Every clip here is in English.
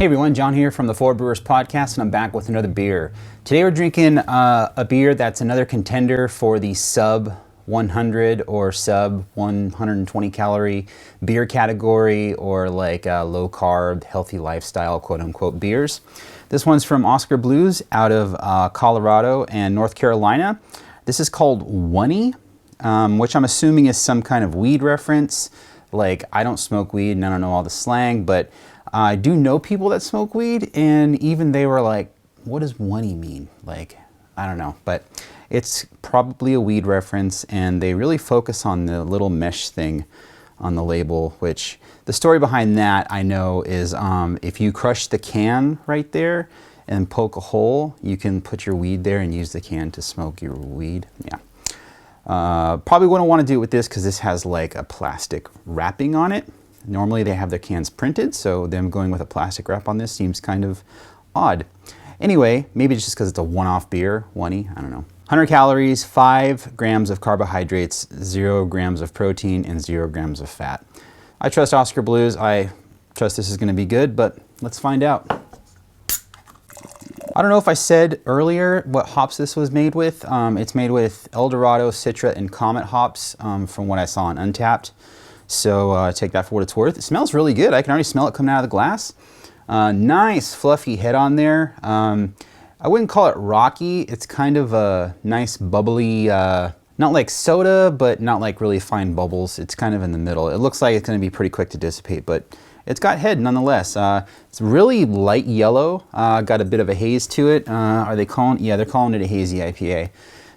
Hey everyone, John here from the Brewers podcast, and I'm back with another beer. Today we're drinking a beer that's another contender for the sub 100 or sub 120 calorie beer category, or like low carb, healthy lifestyle, quote unquote beers. This one's from Oskar Blues out of Colorado and North Carolina. This is called Quickie, which I'm assuming is some kind of weed reference. Like, I don't smoke weed and I don't know all the slang, but I do know people that smoke weed, and even they were like, what does Quickie mean? Like, I don't know, but it's probably a weed reference, and they really focus on the little mesh thing on the label, which the story behind that I know is if you crush the can right there and poke a hole, you can put your weed there and use the can to smoke your weed. Yeah. Probably wouldn't want to do it with this because this has like a plastic wrapping on it. Normally they have their cans printed, so them going with a plastic wrap on this seems kind of odd. Anyway, maybe it's just because it's a one-off beer, Quickie, I don't know. 100 calories, 5 grams of carbohydrates, 0 grams of protein, and 0 grams of fat. I trust Oskar Blues. I trust this is going to be good, but let's find out. I don't know if I said earlier what hops this was made with. It's made with Eldorado, Citra, and Comet hops from what I saw on Untapped. So take that for what it's worth. It smells really good. I can already smell it coming out of the glass. Nice fluffy head on there. I wouldn't call it rocky. It's kind of a nice bubbly, not like soda, but not like really fine bubbles. It's kind of in the middle. It looks like it's going to be pretty quick to dissipate, but it's got head nonetheless. It's really light yellow. Got a bit of a haze to it. Are they calling? Yeah, they're calling it a hazy IPA.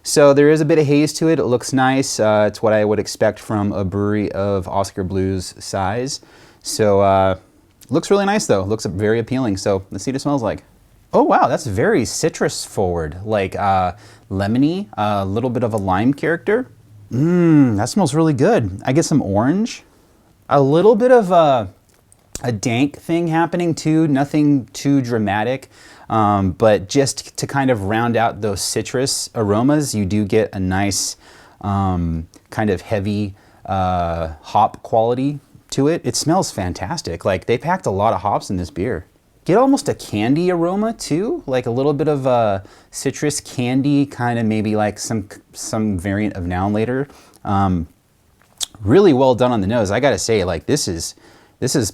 So there is a bit of haze to it. It looks nice. It's what I would expect from a brewery of Oskar Blues size. So looks really nice though. Looks very appealing. So let's see what it smells like. Oh wow, that's very citrus forward, like lemony, a little bit of a lime character. That smells really good. I get some orange, a little bit of a dank thing happening too. Nothing too dramatic. But just to kind of round out those citrus aromas, you do get a nice kind of heavy hop quality to it. It smells fantastic. Like, they packed a lot of hops in this beer. Get almost a candy aroma too, like a little bit of a citrus candy, kind of maybe like some variant of Now and Later. Really well done on the nose. I gotta say, like, this is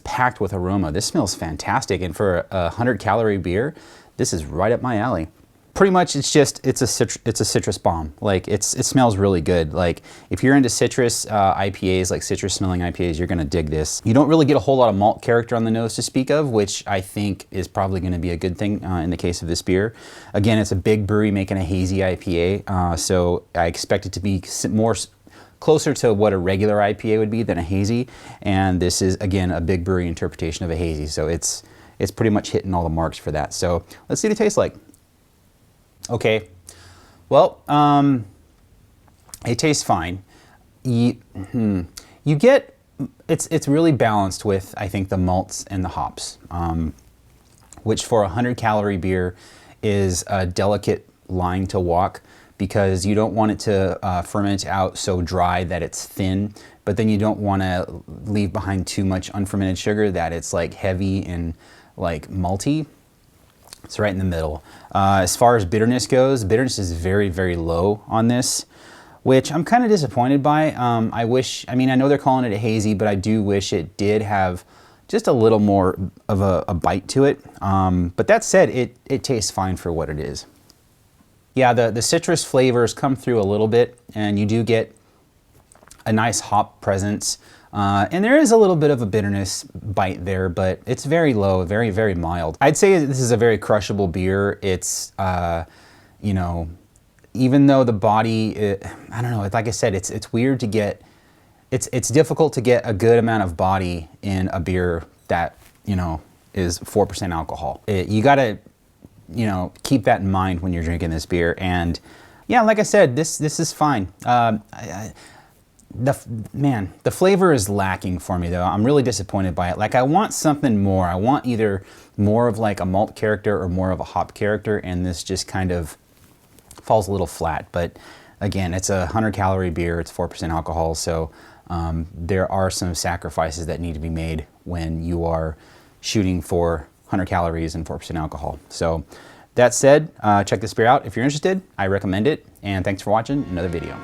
packed with aroma. This smells fantastic, and for a 100 calorie beer, this is right up my alley. Pretty much, it's a citrus bomb. Like, it smells really good. Like, if you're into citrus IPAs, like citrus smelling IPAs, you're gonna dig this. You don't really get a whole lot of malt character on the nose to speak of, which I think is probably gonna be a good thing in the case of this beer. Again, it's a big brewery making a hazy IPA, so I expect it to be more closer to what a regular IPA would be than a hazy, and this is, again, a big brewery interpretation of a hazy, so it's pretty much hitting all the marks for that. So let's see what it tastes like. Okay, well, it tastes fine. You get, it's really balanced with, I think, the malts and the hops, which for a 100 calorie beer is a delicate line to walk, because you don't want it to ferment out so dry that it's thin, but then you don't want to leave behind too much unfermented sugar that it's like heavy and like malty. It's right in the middle. As far as bitterness goes, bitterness is very, very low on this, which I'm kind of disappointed by. I know they're calling it a hazy, but I do wish it did have just a little more of a bite to it. But that said, it tastes fine for what it is. Yeah, the citrus flavors come through a little bit, and you do get a nice hop presence. And there is a little bit of a bitterness bite there, but it's very low, very, very mild. I'd say this is a very crushable beer. It's, you know, even though the body, I don't know, like I said, it's weird to get, it's difficult to get a good amount of body in a beer that, you know, is 4% alcohol. You gotta, you know, keep that in mind when you're drinking this beer. And yeah, like I said, this is fine. The flavor is lacking for me though. I'm really disappointed by it. Like, I want something more. I want either more of like a malt character or more of a hop character, and this just kind of falls a little flat. But again, it's a 100 calorie beer. It's 4% alcohol, so there are some sacrifices that need to be made when you are shooting for 100 calories and 4% alcohol. So that said, check this beer out if you're interested. I recommend it, and thanks for watching another video.